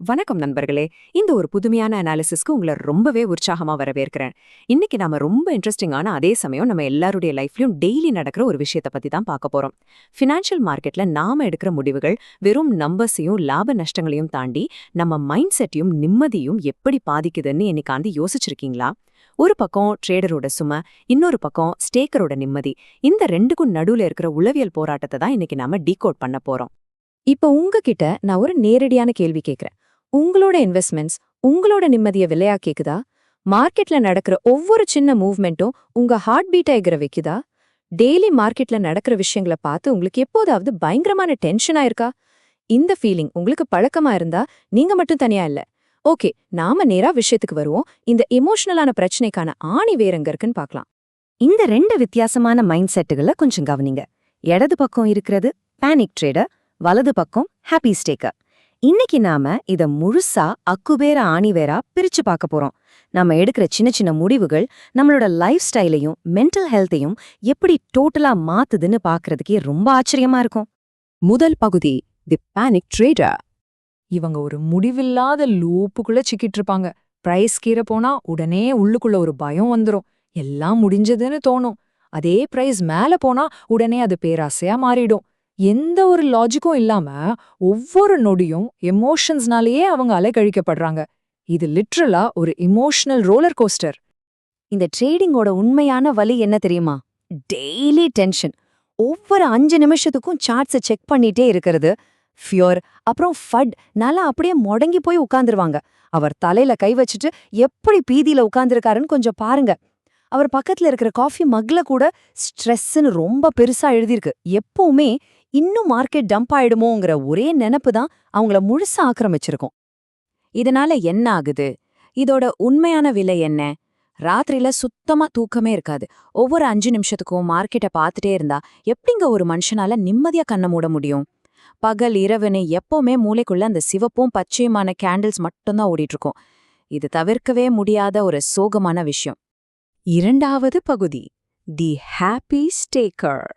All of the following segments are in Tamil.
வணக்கம் நண்பர்களே. இந்த ஒரு புதுமையான அனாலிசிஸ்க்கு உங்களை ரொம்பவே உற்சாகமா வரவேற்கிறேன். இன்னைக்கு நாம ரொம்ப இன்ட்ரெஸ்டிங்கான அதே சமயம் நம்ம எல்லாருடைய லைஃப்லயும் டெய்லி நடக்கிற ஒரு விஷயத்தை பத்தி தான் பார்க்க போறோம். ஃபினான்ஷியல் மார்க்கெட்ல நாம எடுக்கிற முடிவுகள் வெறும் நம்பர்ஸையும் லாப நஷ்டங்களையும் தாண்டி நம்ம மைண்ட் செட்டையும் நிம்மதியும் எப்படி பாதிக்குதுன்னு என்னைக்காந்து யோசிச்சிருக்கீங்களா? ஒரு பக்கம் ட்ரேடரோட சுமை, இன்னொரு பக்கம் ஸ்டேக்கரோட நிம்மதி. இந்த ரெண்டுக்கும் நடுவுல இருக்கிற உளவியல் போராட்டத்தை தான் இன்னைக்கு நாம டீகோட் பண்ண போறோம். இப்ப உங்ககிட்ட நான் ஒரு நேரடியான கேள்வி கேக்குறேன். உங்களோட இன்வெஸ்ட்மெண்ட்ஸ் உங்களோட நிம்மதிய விலையா கேக்குதா? மார்க்கெட்ல நடக்கிற ஒவ்வொரு சின்ன மூவ்மெண்ட்டும் உங்க ஹார்ட் பீட்டை எகிற வைக்குதா? டெய்லி மார்க்கெட்ல நடக்கிற விஷயங்களை பார்த்து உங்களுக்கு எப்போதாவது பயங்கரமான டென்ஷனா இருக்கா? இந்த ஃபீலிங் உங்களுக்கு பழக்கமா இருந்தா நீங்க மட்டும் தனியா இல்ல. ஓகே, நாம நேரா விஷயத்துக்கு வருவோம். இந்த எமோஷனலான பிரச்சனைக்கான ஆணி வேற எங்க இருக்குன்னு பார்க்கலாம். இந்த ரெண்டு வித்தியாசமான மைண்ட் செட்டுகளை கொஞ்சம் கவனிங்க. இடது பக்கம் இருக்கிறது பேனிக் ட்ரேடர், வலது பக்கம் ஹாப்பி ஸ்டேக்கர். இன்னைக்கு நாம இத முழுசா அக்குபேர ஆணிவேரா பிரிச்சு பார்க்க போறோம். நம்ம எடுக்கிற சின்ன சின்ன முடிவுகள் நம்மளோட லைஃப் ஸ்டைலையும் மென்டல் ஹெல்த்தையும் எப்படி டோட்டலா மாத்துதுன்னு பாக்குறதுக்கே ரொம்ப ஆச்சரியமா இருக்கும். முதல் பகுதி, தி பேனிக் ட்ரேடர். இவங்க ஒரு முடிவில்லாத லூப்புக்குள்ள சிக்கிட்டு இருப்பாங்க. பிரைஸ் கீழே போனா உடனே உள்ளுக்குள்ள ஒரு பயம் வந்துரும். எல்லாம் முடிஞ்சதுன்னு தோணும். அதே பிரைஸ் மேல போனா உடனே அது பேராசையா மாறிடும். எந்த ஒரு லாஜிக்கும் இல்லாம ஒவ்வொரு நொடியும் எமோஷன்ஸ்னாலேயே அவங்க அலைக்கழிக்கப்படுறாங்க. இது லிட்ரலா ஒரு இமோஷனல் ரோலர் கோஸ்டர். இந்த ட்ரேடிங்கோட உண்மையான வலி என்ன தெரியுமா? Daily tension. ஒவ்வொரு 5 நிமிஷத்துக்கும் சார்ட்ஸை செக் பண்ணிட்டே இருக்கிறது. ஃபியர், அப்புறம் ஃபட் நல்லா அப்படியே முடங்கி போய் உட்கார்ந்துருவாங்க. அவர் தலையில கை வச்சுட்டு எப்படி பீதியில உட்கார்ந்துருக்காருன்னு கொஞ்சம் பாருங்க. அவர் பக்கத்துல இருக்கிற காஃபி மக்ல கூட ஸ்ட்ரெஸ்ன்னு ரொம்ப பெருசா எழுதியிருக்கு. எப்பவுமே இன்னும் மார்க்கெட் டம்ப் ஆயிடுமோங்கிற ஒரே நினைப்பு தான் அவங்கள முழுசா ஆக்கிரமிச்சிருக்கும். இதனால என்ன ஆகுது? இதோட உண்மையான விலை என்ன? ராத்திரியில சுத்தமா தூக்கமே இருக்காது. ஒவ்வொரு 5 நிமிஷத்துக்கும் மார்க்கெட்டை பார்த்துட்டே இருந்தா எப்படிங்க ஒரு மனுஷனால நிம்மதியா கண்ண மூட முடியும்? பகல் இரவுன்னு எப்பவுமே மூளைக்குள்ள அந்த சிவப்பும் பச்சையுமான கேண்டில்ஸ் மட்டும்தான் ஓடிட்டு இருக்கும். இது தவிர்க்கவே முடியாத ஒரு சோகமான விஷயம். இரண்டாவது பகுதி, தி ஹாப்பி ஸ்டேக்கர்.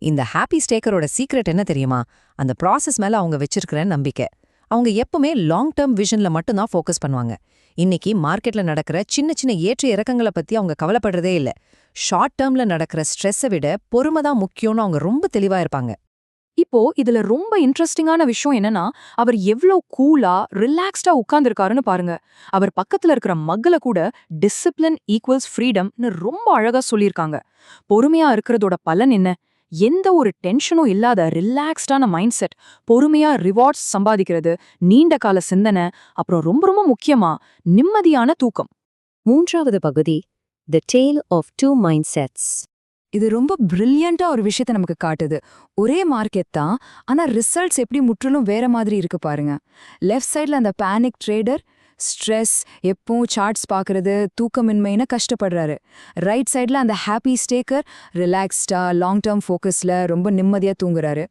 இந்த ஹாப்பி ஸ்டேக்கரோட சீக்ரெட் என்ன தெரியுமா? அந்த ப்ராசஸ் மேல அவங்க வச்சிருக்கிற நம்பிக்கை. அவங்க எப்பவுமே லாங் டேர்ம் விஷன்ல மட்டும்தான் ஃபோக்கஸ் பண்ணுவாங்க. இன்னைக்கு மார்க்கெட்ல நடக்கிற சின்ன சின்ன ஏற்ற இறக்கங்களை பத்தி அவங்க கவலைப்படுறதே இல்ல. ஷார்ட் டேர்ம்ல நடக்கிற ஸ்ட்ரெஸ்ஸை விட பொறுமை தான் முக்கியம்னு அவங்க ரொம்ப தெளிவா இருப்பாங்க. இப்போ இதுல ரொம்ப இன்ட்ரெஸ்டிங்கான விஷயம் என்னன்னா, அவர் எவ்ளோ கூலா ரிலாக்ஸ்டா உட்கார்ந்துருக்காருன்னு பாருங்க. அவர் பக்கத்துல இருக்கிற மக்களை கூட டிசிப்ளின் ஈக்குவல்ஸ் ஃப்ரீடம்னு ரொம்ப அழகா சொல்லியிருக்காங்க. பொறுமையா இருக்கிறதோட பலன் என்ன? எந்த ஒரு டென்ஷனும் இல்லாத ரிலாக்ஸ்டான மைண்ட் செட், பொறுமையா ரிவார்ட்ஸ் சம்பாதிக்கிறது, நீண்ட கால சிந்தனை, அப்புறம் ரொம்ப ரொம்ப முக்கியமா நிம்மதியான தூக்கம். மூன்றாவது பகுதி, the tale of two mindsets. இது ரொம்ப பிரில்லியண்டா ஒரு விஷயத்தை நமக்கு காட்டுது. ஒரே மார்க்கெட் தான், ஆனா ரிசல்ட்ஸ் எப்படி முற்றிலும் வேற மாதிரி இருக்கு பாருங்க. லெஃப்ட் சைட்ல அந்த பேனிக் ட்ரேடர் ஸ்ட்ரெஸ், எப்பவும் சார்ட்ஸ் பார்க்கறது, தூக்கமின்மைன்னு கஷ்டப்படுறாரு. ரைட் சைட்ல அந்த ஹாப்பி ஸ்டேக்கர் ரிலாக்ஸ்டா லாங் டேர்ம் ஃபோக்கஸ்ல ரொம்ப நிம்மதியா தூங்குறாரு.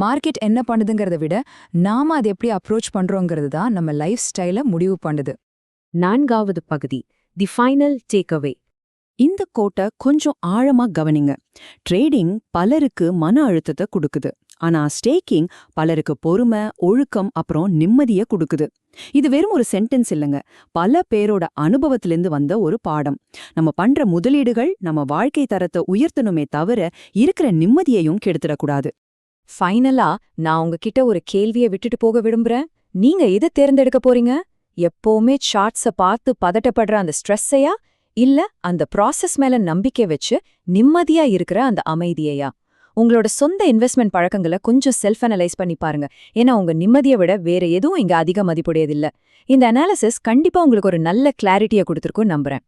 மார்க்கெட் என்ன பண்ணுதுங்கிறத விட நாம அதை எப்படி அப்ரோச் பண்றோங்கிறது தான் நம்ம லைஃப் ஸ்டைலை முடிவு பண்ணுது. நான்காவது பகுதி, தி ஃபைனல் டேக்அவே. இந்த கோட்டை கொஞ்சம் ஆழமா கவனிங்க. ட்ரேடிங் பலருக்கு மன அழுத்தத்தை கொடுக்குது, ஆனா ஸ்டேக்கிங் பலருக்கு பொறுமை, ஒழுக்கம், அப்புறம் நிம்மதியை கொடுக்குது. இது வெறும் ஒரு சென்டென்ஸ் இல்லைங்க, பல பேரோட அனுபவத்திலிருந்து வந்த ஒரு பாடம். நம்ம பண்ற முதலீடுகள் நம்ம வாழ்க்கை தரத்தை உயர்த்தணுமே தவிர இருக்கிற நிம்மதியையும் கெடுத்துடக்கூடாது. ஃபைனலா நான் உங்ககிட்ட ஒரு கேள்வியை விட்டுட்டு போக விரும்புறேன். நீங்க எதை தேர்ந்தெடுக்க போறீங்க? எப்பவுமே சார்ட்ஸை பார்த்து பதட்டப்படுற அந்த ஸ்ட்ரெஸ்ஸையா, இல்ல அந்த ப்ராசஸ் மேல நம்பிக்கை வச்சு நிம்மதியா இருக்கிற அந்த அமைதியையா? உங்களோட சொந்த இன்வெஸ்ட்மெண்ட் பழக்கங்களை கொஞ்சம் செல்ஃப் அனலைஸ் பண்ணி பாருங்க. ஏன்னா உங்க நிம்மதியை விட வேற எதுவும் இங்க அதிக மதிப்புடையதில்ல. இந்த அனாலிசிஸ் கண்டிப்பா உங்களுக்கு ஒரு நல்ல கிளாரிட்டியை கொடுத்துருக்குன்னு நம்புறேன்.